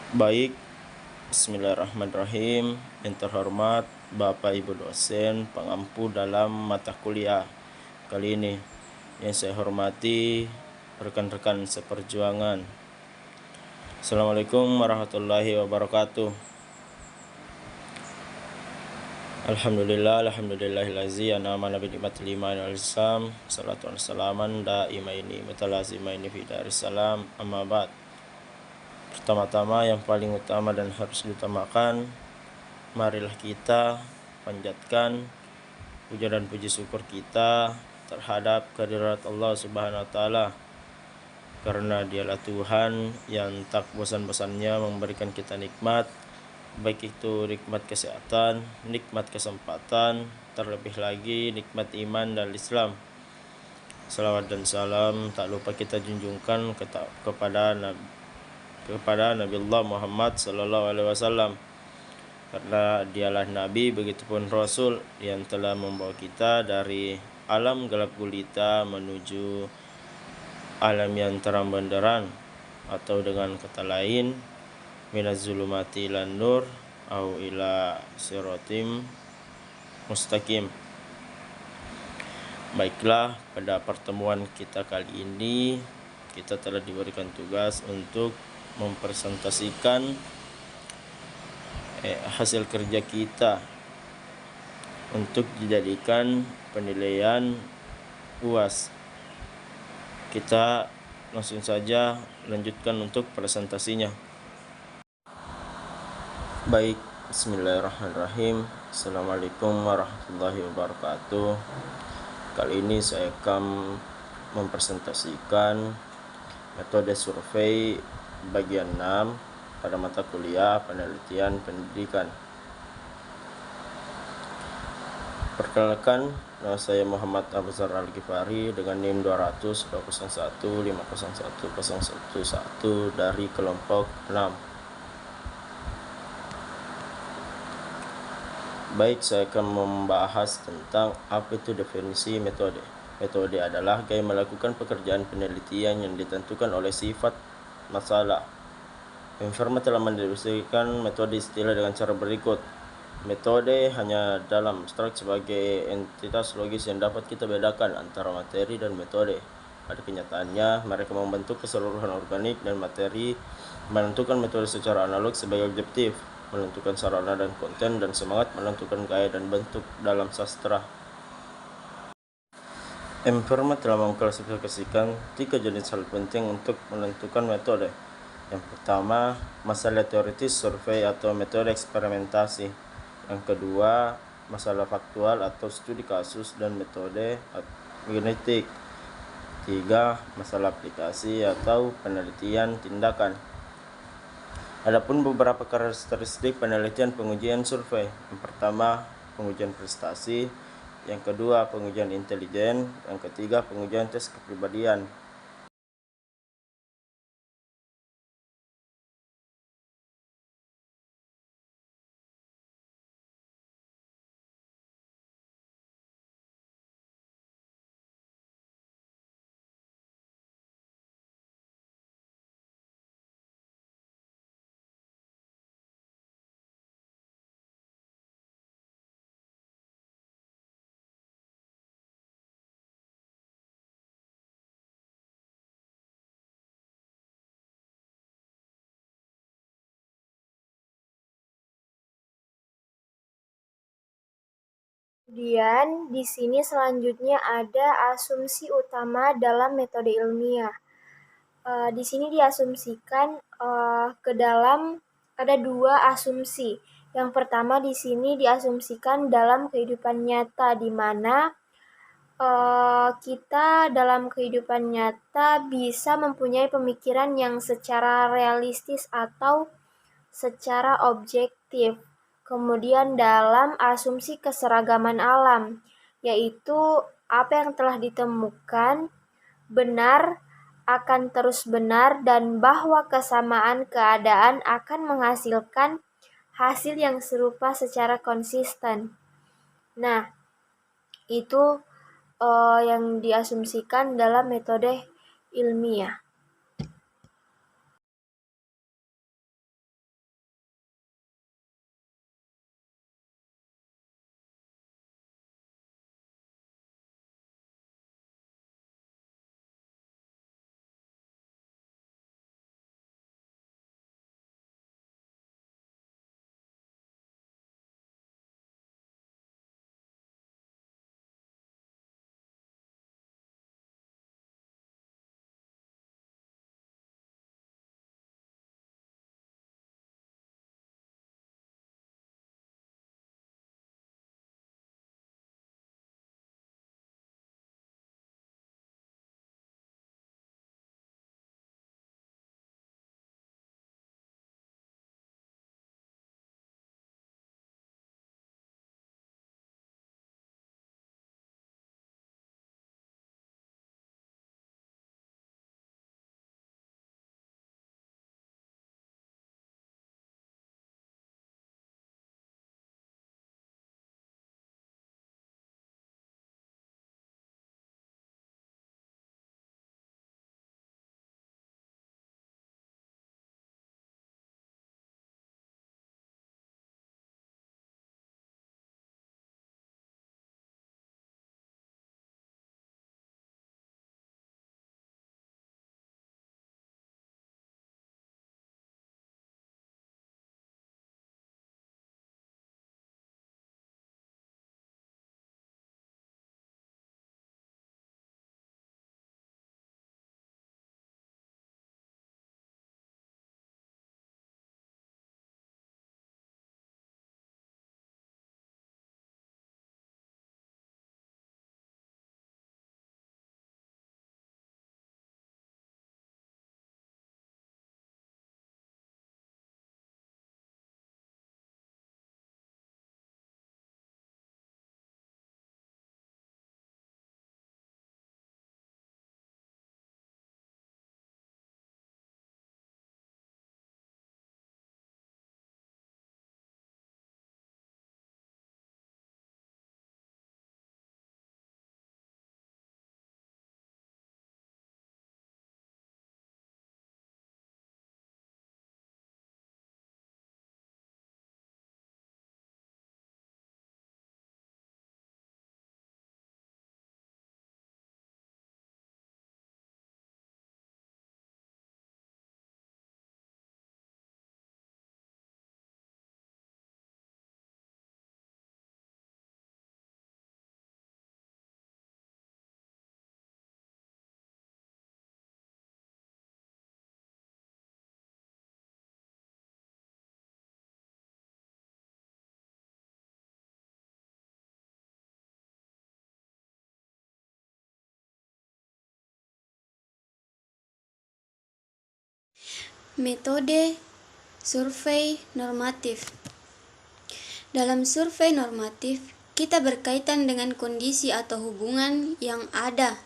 Baik, bismillahirrahmanirrahim. Yang terhormat Bapak Ibu dosen pengampu dalam mata kuliah kali ini. Yang saya hormati rekan-rekan seperjuangan. Assalamualaikum warahmatullahi wabarakatuh. Alhamdulillahilazi an'ama ala bi ni'matil iman wal islam. Salatu wassalaman daimaini mutalazimaini fi darissalam. Amma ba'd. Pertama-tama yang paling utama dan harus diutamakan, marilah kita panjatkan puja dan puji syukur kita terhadap kehadirat Allah Subhanahu wa taala, karena Dialah Tuhan yang tak bosan-bosannya memberikan kita nikmat, baik itu nikmat kesehatan, nikmat kesempatan, terlebih lagi nikmat iman dan Islam. Salawat dan salam tak lupa kita junjungkan kepada Nabi Allah Muhammad Sallallahu Alaihi Wasallam, karena Dialah Nabi begitupun Rasul yang telah membawa kita dari alam gelap gulita menuju alam yang terang benderang, atau dengan kata lain minaz zulumati ilan nur au ila siratim mustaqim. Baiklah, pada pertemuan kita kali ini kita telah diberikan tugas untuk mempresentasikan hasil kerja kita untuk dijadikan penilaian UAS. Kita langsung saja lanjutkan untuk presentasinya. Baik, bismillahirrahmanirrahim. Assalamualaikum warahmatullahi wabarakatuh. Kali ini saya akan mempresentasikan metode survei bagian 6 pada mata kuliah penelitian pendidikan. Perkenalkan, nama saya Muhammad Abuzar Al-Ghifari dengan NIM 2002015010111 dari kelompok 6. Baik, saya akan membahas tentang apa itu definisi metode. Metode adalah gaya melakukan pekerjaan penelitian yang ditentukan oleh sifat masalah. Informa telah mendefinisikan metode istilah dengan cara berikut. Metode hanya dalam abstrak sebagai entitas logis yang dapat kita bedakan antara materi dan metode. Pada kenyataannya, mereka membentuk keseluruhan organik dan materi, menentukan metode secara analog sebagai objektif, menentukan sarana dan konten, dan semangat menentukan gaya dan bentuk dalam sastra. Informa telah mengklasifikasikan 3 jenis hal penting untuk menentukan metode. Yang pertama, masalah teoritis survei atau metode eksperimentasi. Yang kedua, masalah faktual atau studi kasus dan metode genetik. 3, masalah aplikasi atau penelitian tindakan. Adapun beberapa karakteristik penelitian pengujian survei. Yang pertama, pengujian prestasi. Yang kedua, pengujian intelijen. Yang ketiga, pengujian tes kepribadian. Kemudian di sini selanjutnya ada asumsi utama dalam metode ilmiah. Di sini diasumsikan ke dalam ada 2 asumsi. Yang pertama di sini diasumsikan dalam kehidupan nyata, di mana kita dalam kehidupan nyata bisa mempunyai pemikiran yang secara realistis atau secara objektif. Kemudian dalam asumsi keseragaman alam, yaitu apa yang telah ditemukan benar akan terus benar, dan bahwa kesamaan keadaan akan menghasilkan hasil yang serupa secara konsisten. Nah, itu yang diasumsikan dalam metode ilmiah. Metode survei normatif. Dalam survei normatif, kita berkaitan dengan kondisi atau hubungan yang ada,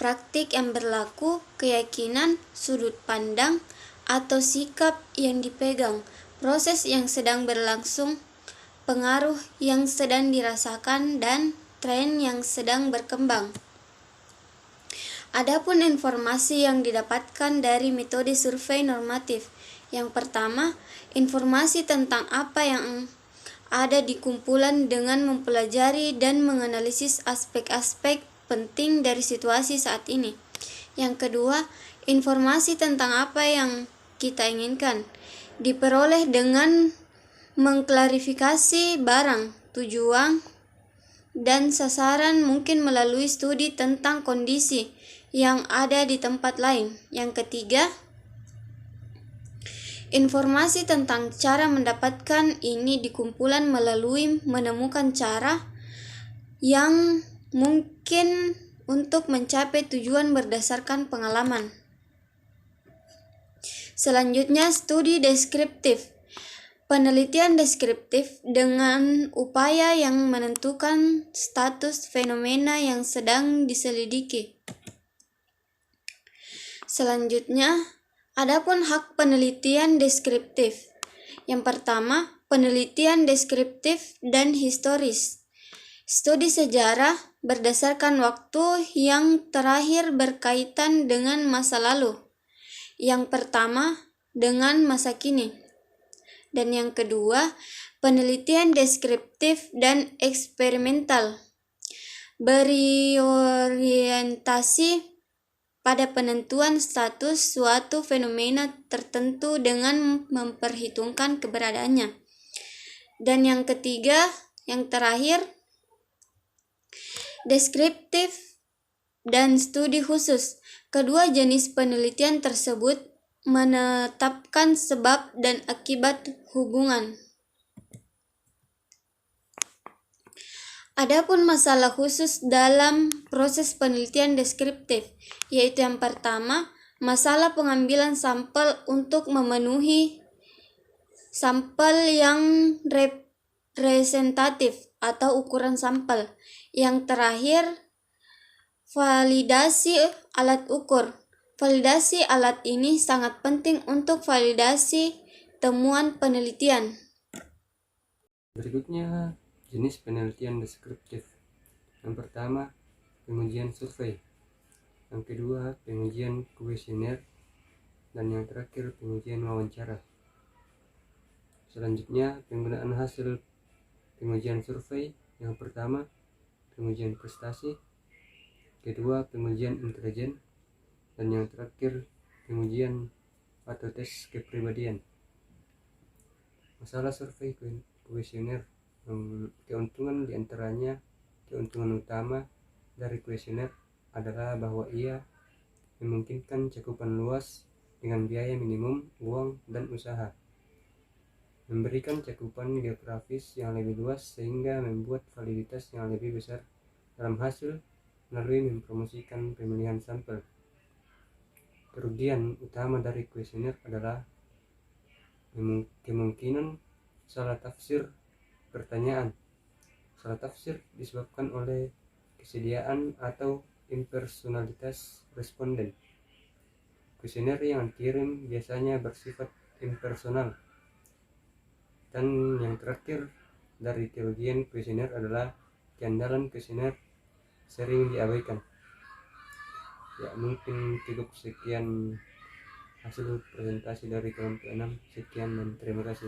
praktik yang berlaku, keyakinan, sudut pandang, atau sikap yang dipegang, proses yang sedang berlangsung, pengaruh yang sedang dirasakan, dan tren yang sedang berkembang. Adapun informasi yang didapatkan dari metode survei normatif. Yang pertama, informasi tentang apa yang ada di kumpulan dengan mempelajari dan menganalisis aspek-aspek penting dari situasi saat ini. Yang kedua, informasi tentang apa yang kita inginkan diperoleh dengan mengklarifikasi barang, tujuan, dan sasaran, mungkin melalui studi tentang kondisi yang ada di tempat lain. Yang ketiga, informasi tentang cara mendapatkan ini di kumpulan melalui menemukan cara yang mungkin untuk mencapai tujuan berdasarkan pengalaman. Selanjutnya, studi deskriptif. Penelitian deskriptif dengan upaya yang menentukan status fenomena yang sedang diselidiki. Selanjutnya, adapun hak penelitian deskriptif. Yang pertama, penelitian deskriptif dan historis. Studi sejarah berdasarkan waktu yang terakhir berkaitan dengan masa lalu. Yang pertama, dengan masa kini. Dan yang kedua, penelitian deskriptif dan eksperimental. Berorientasi pada penentuan status suatu fenomena tertentu dengan memperhitungkan keberadaannya. Dan yang ketiga, yang terakhir, deskriptif dan studi khusus. Kedua jenis penelitian tersebut menetapkan sebab dan akibat hubungan. Adapun masalah khusus dalam proses penelitian deskriptif, yaitu yang pertama, masalah pengambilan sampel untuk memenuhi sampel yang representatif atau ukuran sampel. Yang terakhir, validasi alat ukur. Validasi alat ini sangat penting untuk validasi temuan penelitian. Berikutnya, jenis penelitian deskriptif. Yang pertama, pengujian survei. Yang kedua, pengujian kuesioner. Dan yang terakhir, pengujian wawancara. Selanjutnya, penggunaan hasil pengujian survei. Yang pertama, pengujian prestasi. Kedua, pengujian intelijen. Dan yang terakhir, pengujian atau tes kepribadian. Masalah survei kuesioner. Keuntungan diantaranya, keuntungan utama dari kuesioner adalah bahwa ia memungkinkan cakupan luas dengan biaya minimum, uang, dan usaha. Memberikan cakupan geografis yang lebih luas sehingga membuat validitas yang lebih besar dalam hasil melalui mempromosikan pemilihan sampel. Kerugian utama dari kuesioner adalah kemungkinan salah tafsir pertanyaan. Salah tafsir disebabkan oleh kesediaan atau impersonalitas responden. Kuesioner yang dikirim biasanya bersifat impersonal. Dan yang terakhir dari kerugian kuesioner adalah keandalan kuesioner sering diabaikan. Ya, mungkin cukup sekian hasil presentasi dari kelompok 6. Sekian dan terima kasih.